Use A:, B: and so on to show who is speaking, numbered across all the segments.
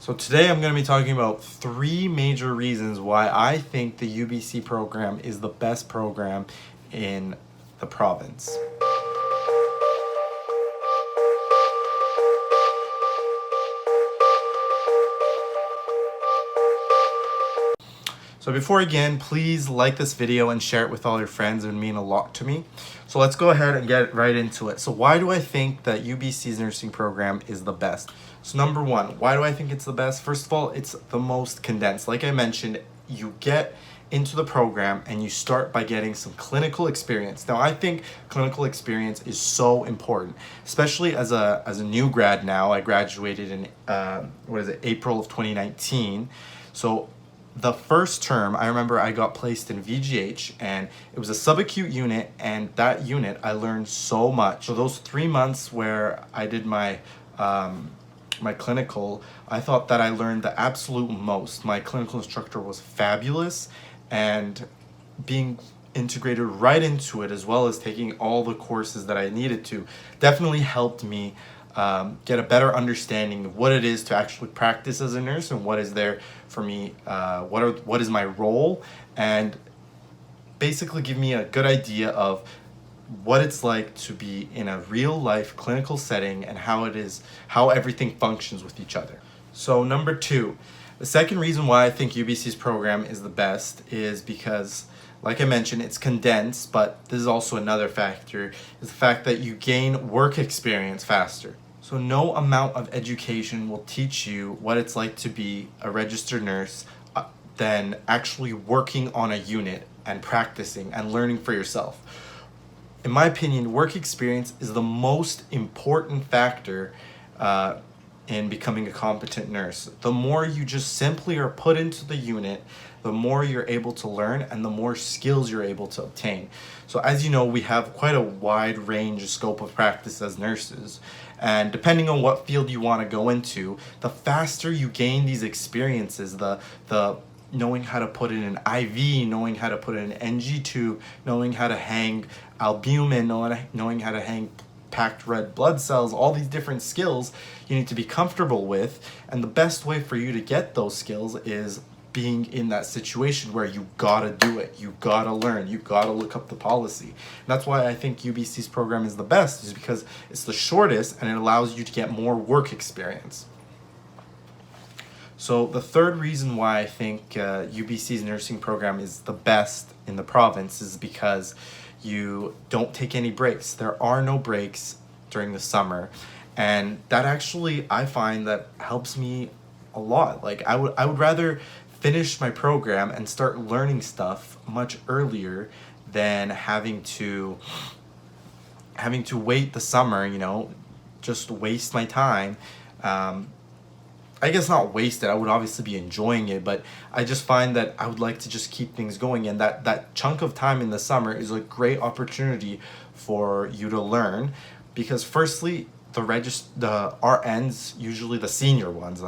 A: So today I'm going to be talking about 3 major reasons why I think the UBC program is the best program in the province. So before again, please like this video and share it with all your friends. It would mean a lot to me. So let's go ahead and get right into it. So why do I think that UBC's nursing program is the best? So number one, why do I think it's the best? First of all, it's the most condensed. Like I mentioned, you get into the program and you start by getting some clinical experience. Now, I think clinical experience is so important, especially as a new grad now. I graduated in, April of 2019. So the first term, I remember I got placed in VGH and it was a subacute unit, and that unit I learned so much. So those 3 months where I did my my clinical, I thought that I learned the absolute most. My clinical instructor was fabulous, and being integrated right into it, as well as taking all the courses that I needed to, definitely helped me get a better understanding of what it is to actually practice as a nurse and what is there for me, what is my role, and basically give me a good idea of what it's like to be in a real life clinical setting and how everything functions with each other. So number 2, the second reason why I think UBC's program is the best is because, like I mentioned, it's condensed, but this is also another factor, is the fact that you gain work experience faster. So no amount of education will teach you what it's like to be a registered nurse than actually working on a unit and practicing and learning for yourself. In my opinion, work experience is the most important factor in becoming a competent nurse. The more you just simply are put into the unit, the more you're able to learn and the more skills you're able to obtain. So as you know, we have quite a wide range of scope of practice as nurses. And depending on what field you want to go into, the faster you gain these experiences, the knowing how to put in an IV, knowing how to put in an NG tube, knowing how to hang albumin, knowing how to hang packed red blood cells, all these different skills you need to be comfortable with. And the best way for you to get those skills is being in that situation where you gotta do it, you gotta learn, you gotta look up the policy. And that's why I think UBC's program is the best, is because it's the shortest and it allows you to get more work experience. So the third reason why I think UBC's nursing program is the best in the province is because you don't take any breaks. There are no breaks during the summer, and that actually, I find that helps me a lot. Like I would rather finish my program and start learning stuff much earlier than having to wait the summer, just waste my time. I guess not wasted, I would obviously be enjoying it, but I just find that I would like to just keep things going, and that chunk of time in the summer is a great opportunity for you to learn, because firstly, the RNs, usually the senior ones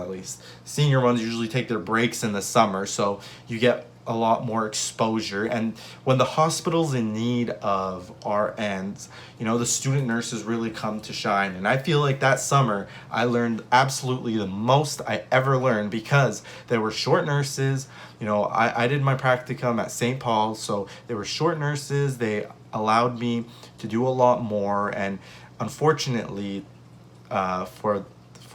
A: usually take their breaks in the summer, so you get a lot more exposure. And when the hospital's in need of RNs, the student nurses really come to shine. And I feel like that summer I learned absolutely the most I ever learned, because there were short nurses. I did my practicum at St. Paul, so there were short nurses. They allowed me to do a lot more, and unfortunately for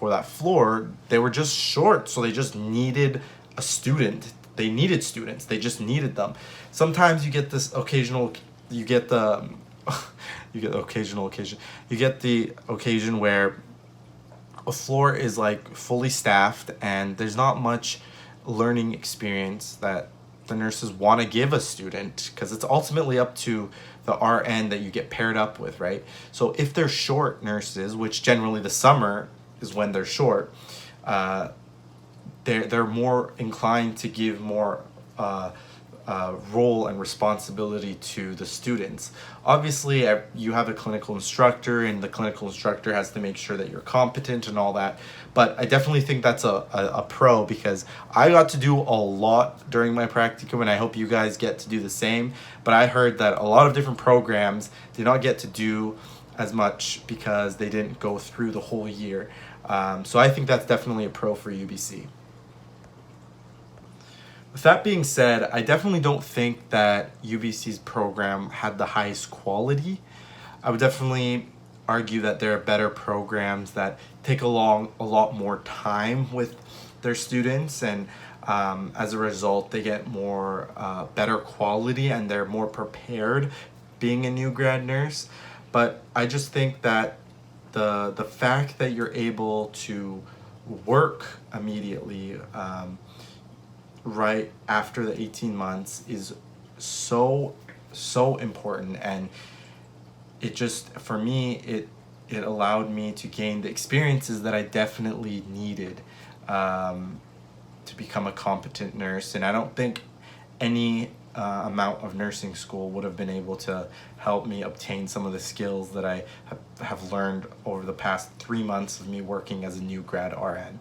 A: that floor, they were just short, so they just needed a student. They needed students. They just needed them. Sometimes you get the occasion where a floor is like fully staffed and there's not much learning experience that the nurses want to give a student, because it's ultimately up to the RN that you get paired up with, right? So if they're short nurses, which generally the summer is when they're short, they're more inclined to give more role and responsibility to the students. Obviously, you have a clinical instructor, and the clinical instructor has to make sure that you're competent and all that. But I definitely think that's a pro, because I got to do a lot during my practicum, and I hope you guys get to do the same. But I heard that a lot of different programs did not get to do as much because they didn't go through the whole year. So I think that's definitely a pro for UBC. With that being said, I definitely don't think that UBC's program had the highest quality. I would definitely argue that there are better programs that take a lot more time with their students, and as a result, they get more better quality and they're more prepared being a new grad nurse. But I just think that the fact that you're able to work immediately right after the 18 months is so important, and it just, for me, it allowed me to gain the experiences that I definitely needed to become a competent nurse. And I don't think any amount of nursing school would have been able to help me obtain some of the skills that I have learned over the past 3 months of me working as a new grad RN.